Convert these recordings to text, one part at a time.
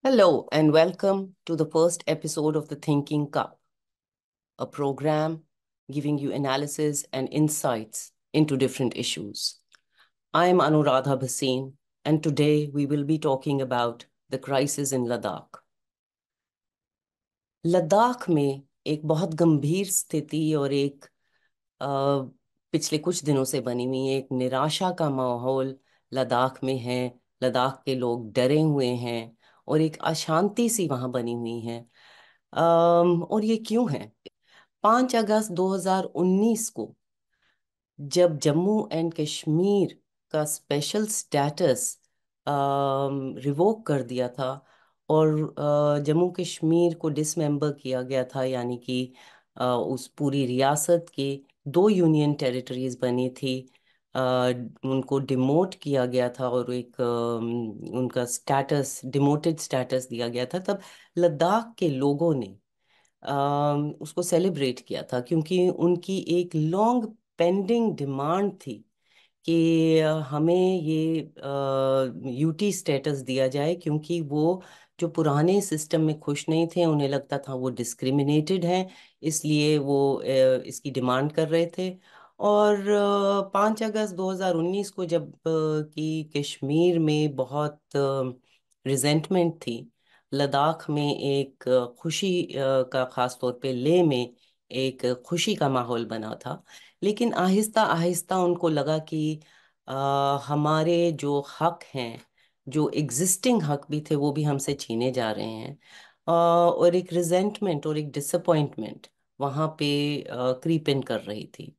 Hello, and welcome to the first episode of The Thinking Cup, a program giving you analysis and insights into different issues. I am Anuradha Bhasin, and today we will be talking about the crisis in Ladakh. Ladakh में एक बहुत गंभीर स्थिति और एक अ, पिछले कुछ दिनों से बनी हुई एक निराशा का माहौल लद्दाख में है। लद्दाख के लोग डरे हुए हैं और एक अशांति सी वहां बनी हुई है। और ये क्यों है? 5 अगस्त 2019 को जब जम्मू एंड कश्मीर का स्पेशल स्टेटस रिवोक कर दिया था और जम्मू कश्मीर को डिसमेंबर किया गया था, यानी कि उस पूरी रियासत के दो यूनियन टेरिटरीज बनी थी। अ, उनको डिमोट किया गया था और एक उनका स्टेटस डिमोटेड स्टेटस दिया गया था। तब लद्दाख के लोगों ने उसको सेलिब्रेट किया था, क्योंकि उनकी एक लॉन्ग पेंडिंग डिमांड थी कि हमें ये यूटी स्टेटस दिया जाए, क्योंकि वो जो पुराने सिस्टम में खुश नहीं थे, उन्हें लगता था वो डिस्क्रिमिनेटेड हैं, इसलिए वो इसकी डिमांड कर रहे थे। और 5 अगस्त 2019 को जब कि कश्मीर में बहुत रिजेंटमेंट थी, लद्दाख में एक खुशी का, खास तौर पे लेह में एक खुशी का माहौल बना था। लेकिन आहिस्ता आहिस्ता उनको लगा कि हमारे जो हक हैं, जो एग्जिस्टिंग हक भी थे, वो भी हमसे छीने जा रहे हैं। और एक रिजेंटमेंट और एक डिसअपॉइंटमेंट वहाँ पे क्रीप इन कर रही थी।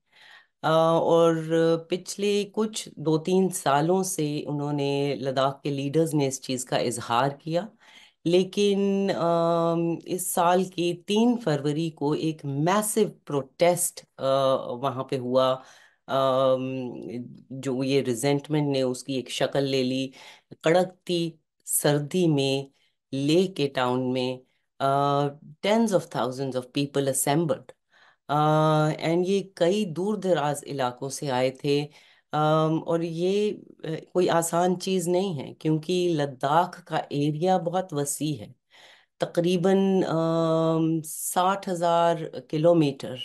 और पिछले कुछ 2-3 सालों से उन्होंने, लद्दाख के लीडर्स ने इस चीज़ का इजहार किया। लेकिन इस साल की 3 फरवरी को एक मैसिव प्रोटेस्ट वहाँ पे हुआ। जो ये रिजेंटमेंट ने उसकी एक शक्ल ले ली। कड़कती सर्दी में लेह के टाउन में tens of thousands of people assembled, and ये कई दूर दराज इलाकों से आए थे। और ये कोई आसान चीज़ नहीं है, क्योंकि लद्दाख का एरिया बहुत वसी है। तकरीबन 60,000 किलोमीटर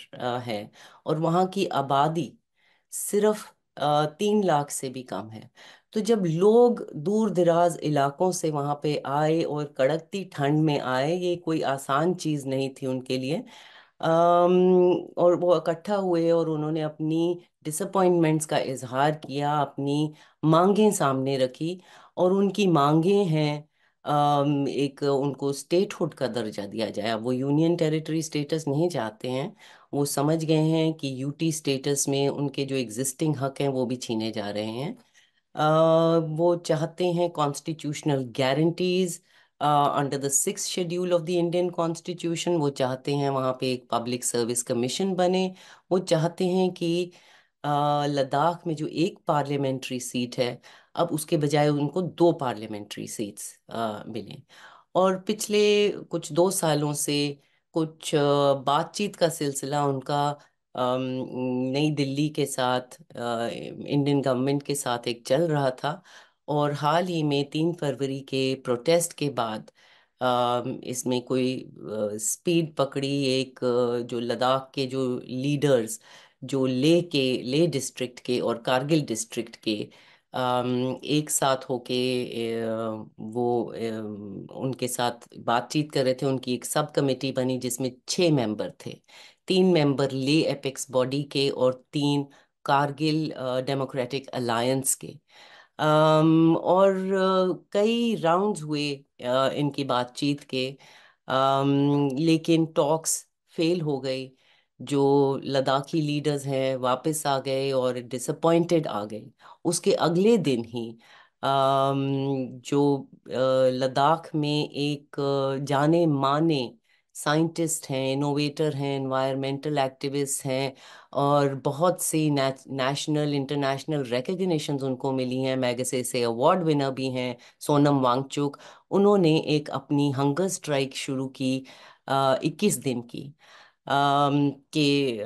है, और वहाँ की आबादी सिर्फ 3 लाख से भी कम है। तो जब लोग दूर दराज इलाकों से वहाँ पे आए और कड़कती ठंड में आए, ये कोई आसान चीज़ नहीं थी उनके लिए। और वो इकट्ठा हुए और उन्होंने अपनी डिसअपॉइंटमेंट्स का इजहार किया, अपनी मांगें सामने रखी। और उनकी मांगें हैं, एक उनको स्टेटहुड का दर्जा दिया जाए। अब वो यूनियन टेरिटरी स्टेटस नहीं चाहते हैं, वो समझ गए हैं कि यूटी स्टेटस में उनके जो एग्जिस्टिंग हक हैं वो भी छीने जा रहे हैं। वो चाहते हैं constitutional guarantees under the 6th schedule of the Indian constitution. वो चाहते हैं वहाँ पे एक पब्लिक सर्विस कमीशन बने। वो चाहते हैं कि लद्दाख में जो एक पार्लियामेंट्री सीट है, अब उसके बजाय उनको दो पार्लियामेंट्री सीट्स मिलें। और पिछले कुछ 2 सालों से कुछ बातचीत का सिलसिला उनका नई दिल्ली के साथ, इंडियन गवर्नमेंट के साथ एक चल रहा था। और हाल ही में 3 फरवरी के प्रोटेस्ट के बाद इसमें कोई स्पीड पकड़ी। एक जो लद्दाख के जो लीडर्स, जो लेह डिस्ट्रिक्ट के और कारगिल डिस्ट्रिक्ट के एक साथ होके वो उनके साथ बातचीत कर रहे थे। उनकी एक सब कमेटी बनी जिसमें 6 मेंबर थे। 3 मेंबर ले एपेक्स बॉडी के और 3 कारगिल डेमोक्रेटिक अलायंस के। और कई राउंड्स हुए इनकी बातचीत के। लेकिन टॉक्स फेल हो गई। जो लद्दाखी लीडर्स हैं वापस आ गए और डिसअपॉइंटेड आ गए। उसके अगले दिन ही जो लद्दाख में एक जाने माने साइंटिस्ट हैं, इनोवेटर हैं, एनवायरमेंटल एक्टिविस्ट हैं, और बहुत सी नेशनल इंटरनेशनल रिकग्निशंस उनको मिली हैं, मैगसेसे से अवार्ड विनर भी हैं, सोनम वांगचुक। उन्होंने एक अपनी हंगर स्ट्राइक शुरू की 21 दिन की, कि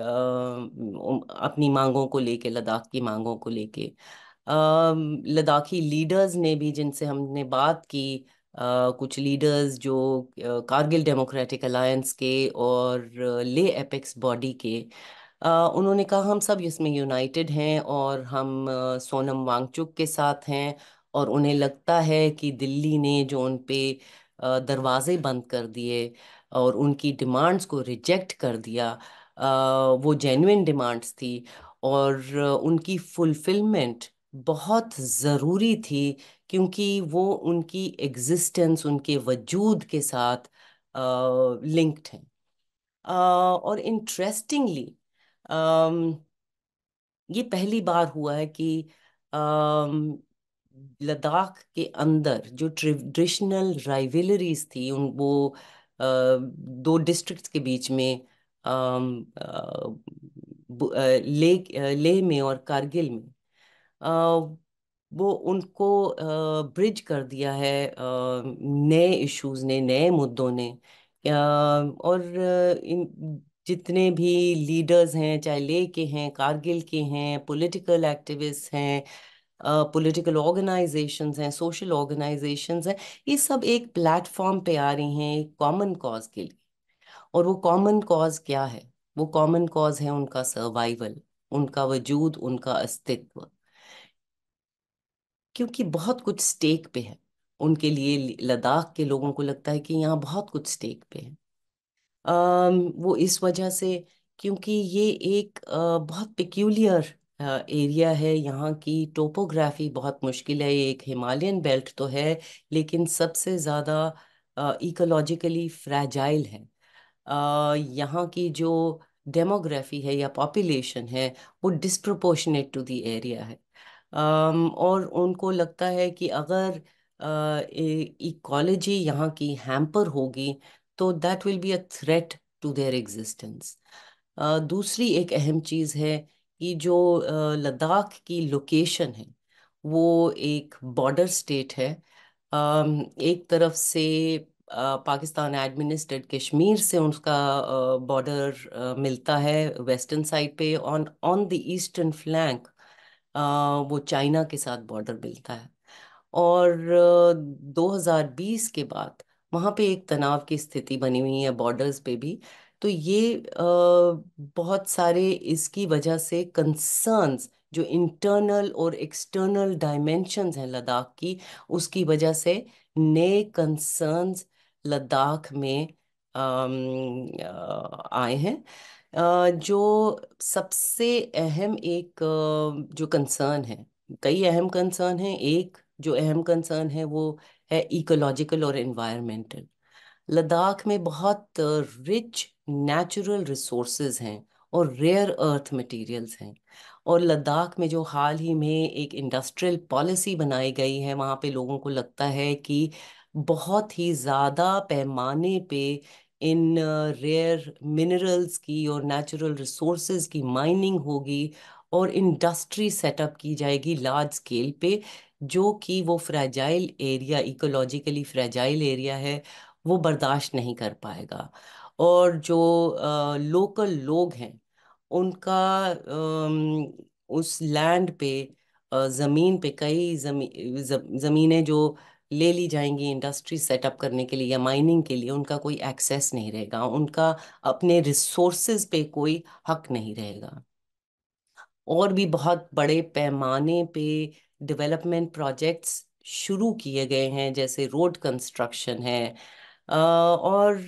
अपनी मांगों को लेके, लद्दाख की मांगों को लेके। लद्दाखी लीडर्स ने भी, जिनसे हमने बात की, कुछ लीडर्स जो कारगिल डेमोक्रेटिक अलायंस के और ले एपेक्स बॉडी के, उन्होंने कहा हम सब इसमें यूनाइटेड हैं और हम सोनम वांगचुक के साथ हैं। और उन्हें लगता है कि दिल्ली ने जो उन पे दरवाजे बंद कर दिए और उनकी डिमांड्स को रिजेक्ट कर दिया, वो जेन्युइन डिमांड्स थी और उनकी फुलफिलमेंट बहुत ज़रूरी थी, क्योंकि वो उनकी एग्जिस्टेंस, उनके वजूद के साथ लिंक्ड हैं। और इंटरेस्टिंगली ये पहली बार हुआ है कि अम, लद्दाख के अंदर जो ट्रेडिशनल राइवलरीज थी, उन वो दो डिस्ट्रिक्ट्स के बीच में, लेह में और कारगिल में, अ, वो उनको ब्रिज कर दिया है नए इश्यूज ने, नए मुद्दों ने। और इन जितने भी लीडर्स हैं, चाहे लेह के हैं, कारगिल के हैं, पॉलिटिकल एक्टिविस्ट हैं, पॉलिटिकल ऑर्गेनाइजेशंस हैं, सोशल ऑर्गेनाइजेशंस हैं, ये सब एक प्लेटफॉर्म पे आ रही हैं एक कॉमन कॉज के लिए। और वो कॉमन कॉज क्या है? वो कॉमन कॉज है उनका सर्वाइवल, उनका वजूद, उनका अस्तित्व। क्योंकि बहुत कुछ स्टेक पे है उनके लिए। लद्दाख के लोगों को लगता है कि यहाँ बहुत कुछ स्टेक पे है। वो इस वजह से, क्योंकि ये एक बहुत पिक्यूलियर एरिया है, यहाँ की टोपोग्राफी बहुत मुश्किल है। ये एक हिमालयन बेल्ट तो है, लेकिन सबसे ज़्यादा इकोलॉजिकली फ्रैजाइल है। यहाँ की जो डेमोग्राफी है या पॉपुलेशन है, वो डिस्प्रोपोर्शनेट टू द एरिया है। और उनको लगता है कि अगर इकोलॉजी यहाँ की हैम्पर होगी, तो that will be a threat to their existence. दूसरी एक अहम चीज़ है कि जो लद्दाख की लोकेशन है, वो एक बॉर्डर स्टेट है। एक तरफ से पाकिस्तान एडमिनिस्ट्रेटेड कश्मीर से उसका बॉर्डर मिलता है वेस्टर्न साइड पे। On on the eastern flank वो चाइना के साथ बॉर्डर मिलता है। और 2020 के बाद वहाँ पे एक तनाव की स्थिति बनी हुई है बॉर्डर्स पे भी। तो ये बहुत सारे इसकी वजह से कंसर्न्स, जो इंटरनल और एक्सटर्नल डायमेंशंस हैं लद्दाख की, उसकी वजह से नए कंसर्न्स लद्दाख में आए हैं। जो सबसे अहम एक जो कंसर्न है, कई अहम कंसर्न हैं, एक जो अहम कंसर्न है वो है इकोलॉजिकल और एनवायरमेंटल। लद्दाख में बहुत रिच नेचुरल रिसोर्सेज हैं और रेयर अर्थ मटेरियल्स हैं। और लद्दाख में जो हाल ही में एक इंडस्ट्रियल पॉलिसी बनाई गई है, वहाँ पे लोगों को लगता है कि बहुत ही ज़्यादा पैमाने पे इन रेयर मिनरल्स की और नेचुरल रिसोर्सेज की माइनिंग होगी और इंडस्ट्री सेटअप की जाएगी लार्ज स्केल पे, जो कि वो fragile area, ecologically fragile area है, वो बर्दाश्त नहीं कर पाएगा। और जो लोकल लोग हैं, उनका उस लैंड पे, जमीन पे कई जमीनें जो ले ली जाएंगी इंडस्ट्री सेटअप करने के लिए या माइनिंग के लिए, उनका कोई एक्सेस नहीं रहेगा, उनका अपने रिसोर्सेज पे कोई हक नहीं रहेगा। और भी बहुत बड़े पैमाने पे डेवलपमेंट प्रोजेक्ट्स शुरू किए गए हैं, जैसे रोड कंस्ट्रक्शन है। और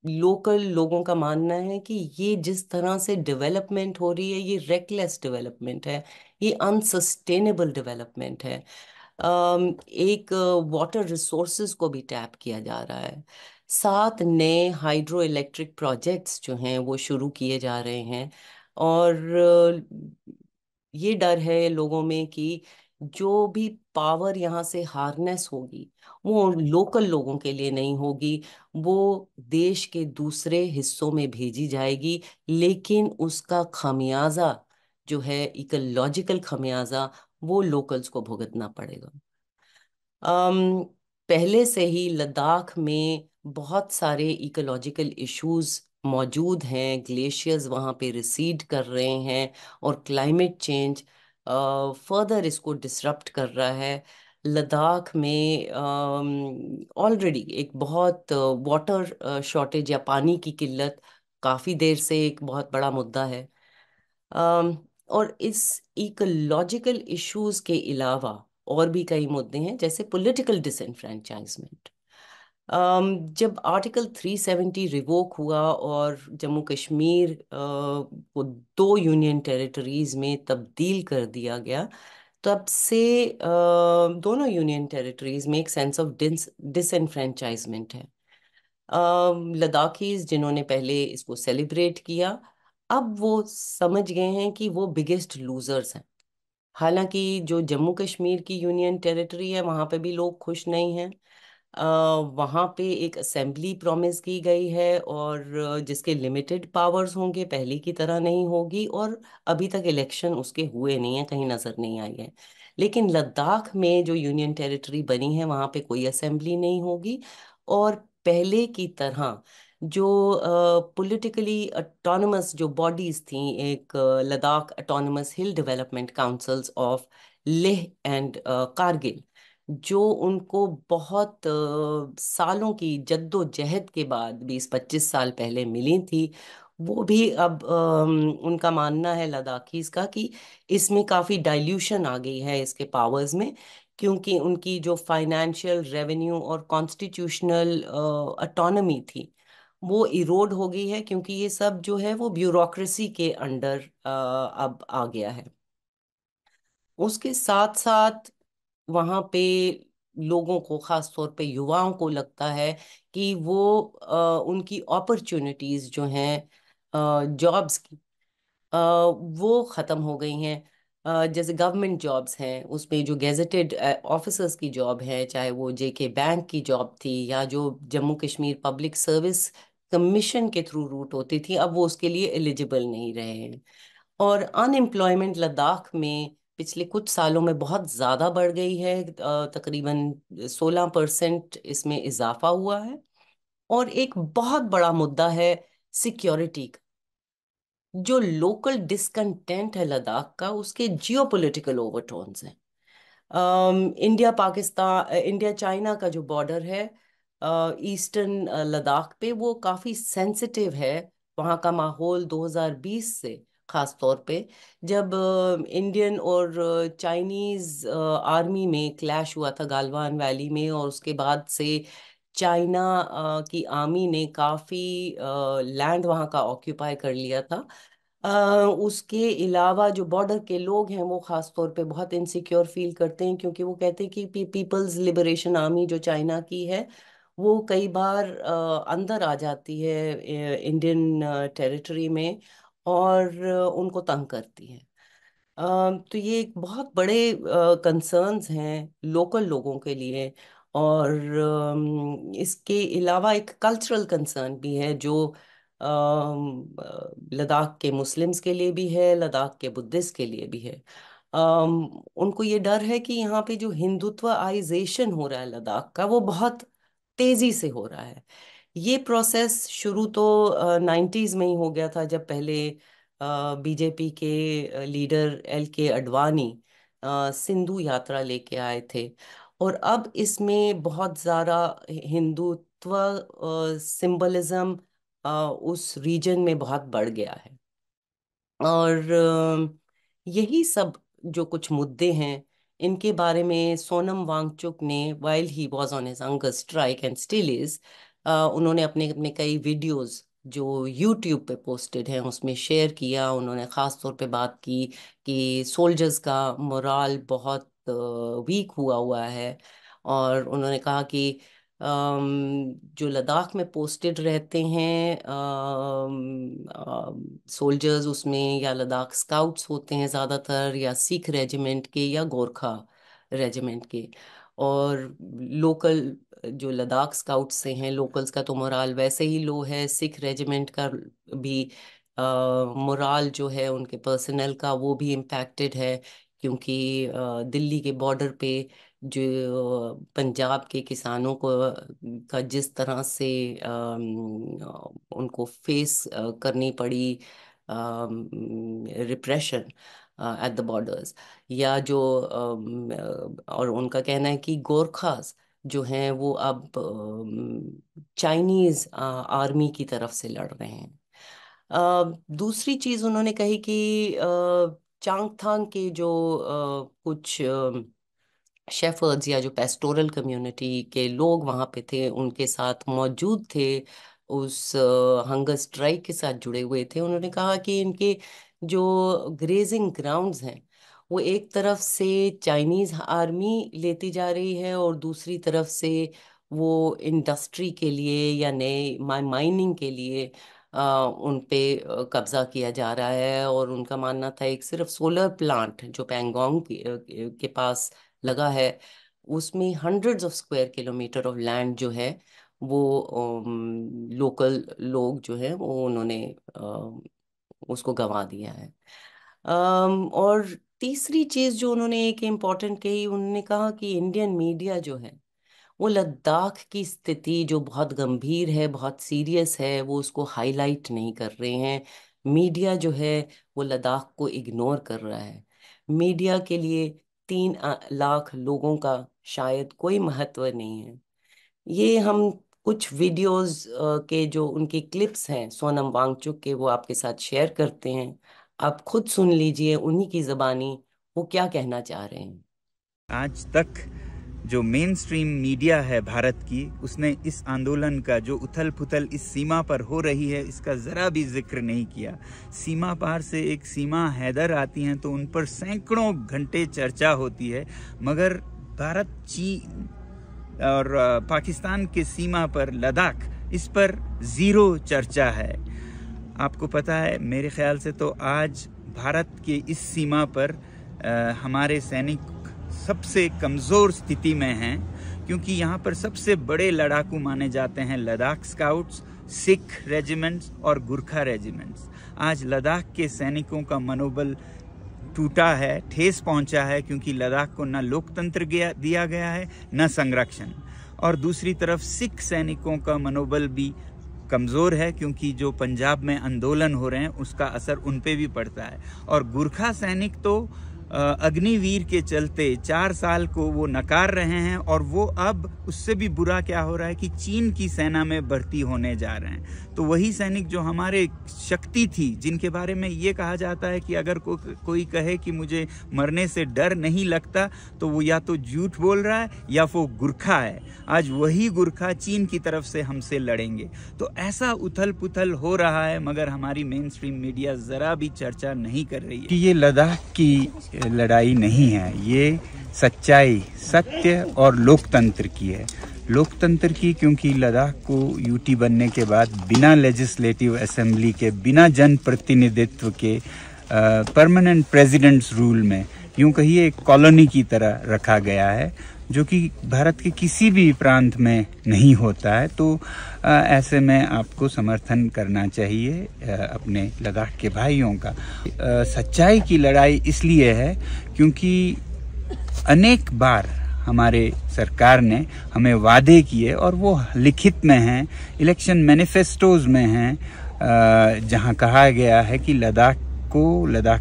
लोकल लोगों का मानना है कि ये जिस तरह से डेवलपमेंट हो रही है, ये रेकलेस डेवलपमेंट है, ये अनसस्टेनेबल डेवलपमेंट है। एक वाटर रिसोर्सेज को भी टैप किया जा रहा है। 7 नए हाइड्रो इलेक्ट्रिक प्रोजेक्ट्स जो हैं वो शुरू किए जा रहे हैं। और ये डर है लोगों में कि जो भी पावर यहाँ से हार्नेस होगी, वो लोकल लोगों के लिए नहीं होगी, वो देश के दूसरे हिस्सों में भेजी जाएगी। लेकिन उसका खमियाजा जो है, इकोलॉजिकल खमियाजा, वो लोकल्स को भुगतना पड़ेगा। अम पहले से ही लद्दाख में बहुत सारे इकोलॉजिकल इश्यूज मौजूद हैं। ग्लेशियर्स वहाँ पे रिसीड कर रहे हैं और क्लाइमेट चेंज फर्दर इसको डिसरप्ट कर रहा है। लद्दाख में ऑलरेडी एक बहुत वाटर शॉर्टेज या पानी की किल्लत काफ़ी देर से एक बहुत बड़ा मुद्दा है। अम, और इस इकोलॉजिकल इश्यूज के अलावा और भी कई मुद्दे हैं, जैसे पॉलिटिकल डिसएनफ्रेंचाइजमेंट। जब आर्टिकल 370 रिवोक हुआ और जम्मू कश्मीर को दो यूनियन टेरिटरीज में तब्दील कर दिया गया, तब से दोनों यूनियन टेरिटरीज में एक सेंस ऑफ डिसएनफ्रेंचाइजमेंट है। लद्दाखीज जिन्होंने पहले इसको सेलिब्रेट किया, अब वो समझ गए हैं कि वो बिगेस्ट लूजर्स हैं। हालांकि जो जम्मू कश्मीर की यूनियन टेरिटरी है वहाँ पे भी लोग खुश नहीं हैं। अ, वहाँ पे एक असेंबली प्रॉमिस की गई है, और जिसके लिमिटेड पावर्स होंगे, पहले की तरह नहीं होगी, और अभी तक इलेक्शन उसके हुए नहीं है, कहीं नजर नहीं आई है। लेकिन लद्दाख में जो यूनियन टेरिटरी बनी है वहाँ पे कोई असेंबली नहीं होगी, और पहले की तरह जो पॉलिटिकली ऑटोनमस जो बॉडीज थी, एक Ladakh autonomous hill development councils of Leh and Kargil, जो उनको बहुत सालों की जद्दोजहद के बाद 20-25 साल पहले मिली थी, वो भी अब उनका मानना है लद्दाखीज का कि इसमें काफ़ी डाइल्यूशन आ गई है इसके पावर्स में, क्योंकि उनकी जो फाइनेंशियल रेवेन्यू और कॉन्स्टिट्यूशनल ऑटोनमी थी वो इरोड हो गई है, क्योंकि ये सब जो है वो ब्यूरोक्रेसी के अंडर अब आ गया है। उसके साथ साथ वहाँ पे लोगों को, खास तौर पे युवाओं को लगता है कि वो उनकी अपॉर्चुनिटीज जो हैं जॉब्स की, वो ख़त्म हो गई हैं। जैसे गवर्नमेंट जॉब्स हैं, उसमें जो गेजेटेड ऑफिसर्स की जॉब है, चाहे वो जेके बैंक की जॉब थी या जो Jammu Kashmir public service commission के थ्रू रूट होती थी, अब वो उसके लिए एलिजिबल नहीं रहे हैं। और अनएम्प्लॉयमेंट लद्दाख में पिछले कुछ सालों में बहुत ज़्यादा बढ़ गई है, तकरीबन 16% इसमें इजाफा हुआ है। और एक बहुत बड़ा मुद्दा है सिक्योरिटी का। जो लोकल डिसकंटेंट है लद्दाख का, उसके जियोपॉलिटिकल ओवरटोन्स हैं। इंडिया पाकिस्तान, इंडिया चाइना का जो बॉर्डर है ईस्टर्न लद्दाख पे, वो काफ़ी सेंसिटिव है। वहाँ का माहौल 2020 से, खास तौर पे जब इंडियन और चाइनीज आर्मी में क्लैश हुआ था गालवान वैली में, और उसके बाद से चाइना की आर्मी ने काफ़ी लैंड वहाँ का ऑक्यूपाई कर लिया था। उसके अलावा जो बॉर्डर के लोग हैं वो खास तौर पे बहुत इनसिक्योर फील करते हैं, क्योंकि वो कहते हैं कि पीपल्स लिबरेशन आर्मी जो चाइना की है, वो कई बार अंदर आ जाती है इंडियन टेरिटरी में, और उनको तंग करती है। तो ये एक बहुत बड़े कंसर्न्स हैं लोकल लोगों के लिए। और इसके अलावा एक कल्चरल कंसर्न भी है, जो लद्दाख के मुस्लिम्स के लिए भी है, लद्दाख के बुद्धिस्ट के लिए भी है। उनको ये डर है कि यहाँ पे जो हिंदुत्वाइजेशन हो रहा है लद्दाख का, वो बहुत तेजी से हो रहा है। ये प्रोसेस शुरू तो 90s में ही हो गया था, जब पहले बीजेपी के लीडर LK अडवाणी सिंधु यात्रा लेके आए थे। और अब इसमें बहुत ज़्यादा हिंदुत्व सिंबलिज्म उस रीजन में बहुत बढ़ गया है। और यही सब जो कुछ मुद्दे हैं, इनके बारे में सोनम वांगचुक ने, while he was on his hunger strike and still is, उन्होंने अपने अपने कई वीडियोस जो यूट्यूब पे पोस्टेड हैं उसमें शेयर किया। उन्होंने ख़ास तौर पे बात की कि सोल्जर्स का मोराल बहुत वीक हुआ हुआ है। और उन्होंने कहा कि जो लद्दाख में पोस्टेड रहते हैं सोल्जर्स, उसमें या लद्दाख स्काउट्स होते हैं ज़्यादातर, या सिख रेजिमेंट के, या गोरखा रेजिमेंट के। और लोकल जो लद्दाख स्काउट्स से हैं, लोकल्स का तो मोराल वैसे ही लो है, सिख रेजिमेंट का भी मोराल जो है उनके पर्सनल का, वो भी इम्पैक्टेड है। क्योंकि दिल्ली के बॉर्डर पे जो पंजाब के किसानों को का जिस तरह से उनको फेस करनी पड़ी रिप्रेशन, एट द बॉर्डर्स, या जो और उनका कहना है कि गोरखास जो हैं वो अब चाइनीज आर्मी की तरफ से लड़ रहे हैं। दूसरी चीज उन्होंने कही कि चांगथांग के जो कुछ शेफर्ड्स या जो पेस्टोरल कम्युनिटी के लोग वहाँ पे थे, उनके साथ मौजूद थे, उस हंगर स्ट्राइक के साथ जुड़े हुए थे। उन्होंने कहा कि इनके जो ग्रेजिंग ग्राउंड्स हैं वो एक तरफ से चाइनीज आर्मी लेती जा रही है और दूसरी तरफ से वो इंडस्ट्री के लिए या नए माइनिंग के लिए उन पे कब्जा किया जा रहा है। और उनका मानना था एक सिर्फ सोलर प्लांट जो पैंगोंग के पास लगा है, उसमें hundreds of square kilometre of land जो है वो लोकल लोग जो है वो उन्होंने उसको गंवा दिया है। और तीसरी चीज जो उन्होंने एक इम्पॉर्टेंट कही, उन्होंने कहा कि इंडियन मीडिया जो है वो लद्दाख की स्थिति जो बहुत गंभीर है, बहुत सीरियस है, वो उसको हाईलाइट नहीं कर रहे हैं। मीडिया जो है वो लद्दाख को इग्नोर कर रहा है। मीडिया के लिए 3 लाख लोगों का शायद कोई महत्व नहीं है। ये हम कुछ वीडियोस के जो उनकी क्लिप्स हैं सोनम वांगचुक के, वो आपके साथ शेयर करते हैं। आप खुद सुन लीजिए उन्हीं की ज़बानी वो क्या कहना चाह रहे हैं। आज तक जो मेन स्ट्रीम मीडिया है भारत की, उसने इस आंदोलन का जो उथल पुथल इस सीमा पर हो रही है इसका ज़रा भी जिक्र नहीं किया। सीमा पार से एक सीमा हैदर आती हैं तो उन पर सैकड़ों घंटे चर्चा होती है, मगर भारत, चीन और पाकिस्तान के सीमा पर लद्दाख, इस पर ज़ीरो चर्चा है। आपको पता है, मेरे ख्याल से तो आज भारत के इस सीमा पर हमारे सैनिक सबसे कमज़ोर स्थिति में हैं, क्योंकि यहाँ पर सबसे बड़े लड़ाकू माने जाते हैं लद्दाख स्काउट्स, सिख रेजिमेंट्स और गुरखा रेजिमेंट्स। आज लद्दाख के सैनिकों का मनोबल टूटा है, ठेस पहुंचा है, क्योंकि लद्दाख को न लोकतंत्र दिया गया है न संरक्षण। और दूसरी तरफ सिख सैनिकों का मनोबल भी कमज़ोर है, क्योंकि जो पंजाब में आंदोलन हो रहे हैं उसका असर उन पे भी पड़ता है। और गुरखा सैनिक तो अग्निवीर के चलते 4 साल को वो नकार रहे हैं, और वो अब उससे भी बुरा क्या हो रहा है कि चीन की सेना में भर्ती होने जा रहे हैं। तो वही सैनिक जो हमारे शक्ति थी, जिनके बारे में ये कहा जाता है कि अगर कोई कहे कि मुझे मरने से डर नहीं लगता तो वो या तो झूठ बोल रहा है या वो गुरखा है। आज वही गुरखा चीन की तरफ से हमसे लड़ेंगे। तो ऐसा उथल पुथल हो रहा है, मगर हमारी मेन स्ट्रीम मीडिया ज़रा भी चर्चा नहीं कर रही है कि ये लद्दाख की लड़ाई नहीं है, ये सच्चाई, सत्य और लोकतंत्र की है। लोकतंत्र की, क्योंकि लद्दाख को यूटी बनने के बाद बिना लेजिस्लेटिव असेंबली के, बिना जन प्रतिनिधित्व के परमानेंट प्रेसिडेंट्स रूल में, यूं कहिए एक कॉलोनी की तरह रखा गया है, जो कि भारत के किसी भी प्रांत में नहीं होता है। तो ऐसे में आपको समर्थन करना चाहिए अपने लद्दाख के भाइयों का। सच्चाई की लड़ाई इसलिए है क्योंकि अनेक बार हमारे सरकार ने हमें वादे किए, और वो लिखित में हैं, इलेक्शन मैनिफेस्टोज में हैं, जहां कहा गया है कि लद्दाख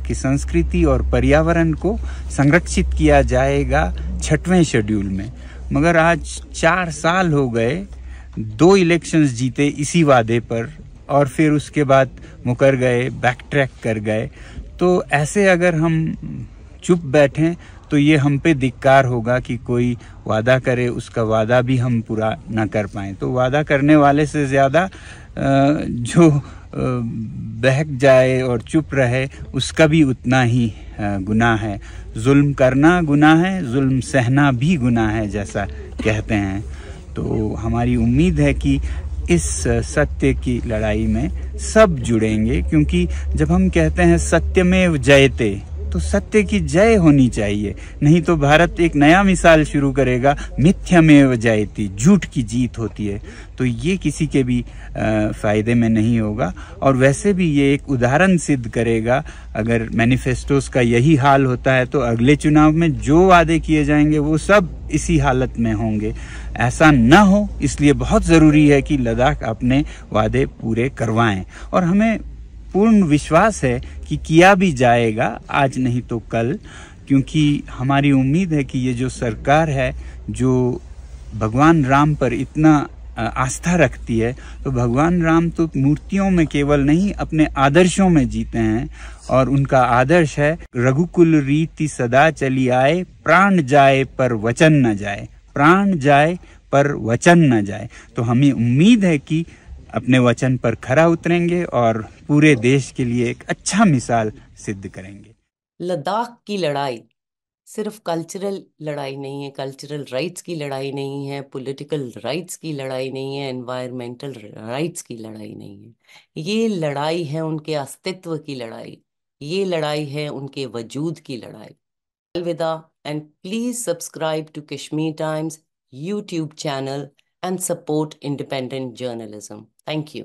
की संस्कृति और पर्यावरण को संरक्षित किया जाएगा 6वें शेड्यूल में। मगर आज 4 साल हो गए, 2 इलेक्शंस जीते इसी वादे पर, और फिर उसके बाद मुकर गए, बैक ट्रैक कर गए। तो ऐसे अगर हम चुप बैठें तो ये हम पे धिक्कार होगा कि कोई वादा करे, उसका वादा भी हम पूरा न कर पाएं। तो वादा करने वाले से ज़्यादा जो बहक जाए और चुप रहे, उसका भी उतना ही गुनाह है। जुल्म करना गुनाह है, जुल्म सहना भी गुनाह है, जैसा कहते हैं। तो हमारी उम्मीद है कि इस सत्य की लड़ाई में सब जुड़ेंगे, क्योंकि जब हम कहते हैं सत्यमेव जयते, तो सत्य की जय होनी चाहिए। नहीं तो भारत एक नया मिसाल शुरू करेगा, मिथ्यामेव जयते, झूठ की जीत होती है। तो ये किसी के भी फायदे में नहीं होगा। और वैसे भी ये एक उदाहरण सिद्ध करेगा, अगर मैनिफेस्टोस का यही हाल होता है तो अगले चुनाव में जो वादे किए जाएंगे वो सब इसी हालत में होंगे। ऐसा न हो, इसलिए बहुत ज़रूरी है कि लद्दाख अपने वादे पूरे करवाएं। और हमें पूर्ण विश्वास है कि किया भी जाएगा, आज नहीं तो कल, क्योंकि हमारी उम्मीद है कि ये जो सरकार है, जो भगवान राम पर इतना आस्था रखती है, तो भगवान राम तो मूर्तियों में केवल नहीं, अपने आदर्शों में जीते हैं। और उनका आदर्श है, रघुकुल रीति सदा चली आए, प्राण जाए पर वचन न जाए, प्राण जाए पर वचन न जाए। तो हमें उम्मीद है कि अपने वचन पर खरा उतरेंगे और पूरे देश के लिए एक अच्छा मिसाल सिद्ध करेंगे। लद्दाख की लड़ाई सिर्फ कल्चरल लड़ाई नहीं है, कल्चरल राइट्स की लड़ाई नहीं है, पॉलिटिकल राइट्स की लड़ाई नहीं है, एनवायरमेंटल राइट्स की लड़ाई नहीं है। ये लड़ाई है उनके अस्तित्व की लड़ाई, ये लड़ाई है उनके वजूद की लड़ाई। अलविदा, and please subscribe to Kashmir Times YouTube channel and support independent journalism. Thank you.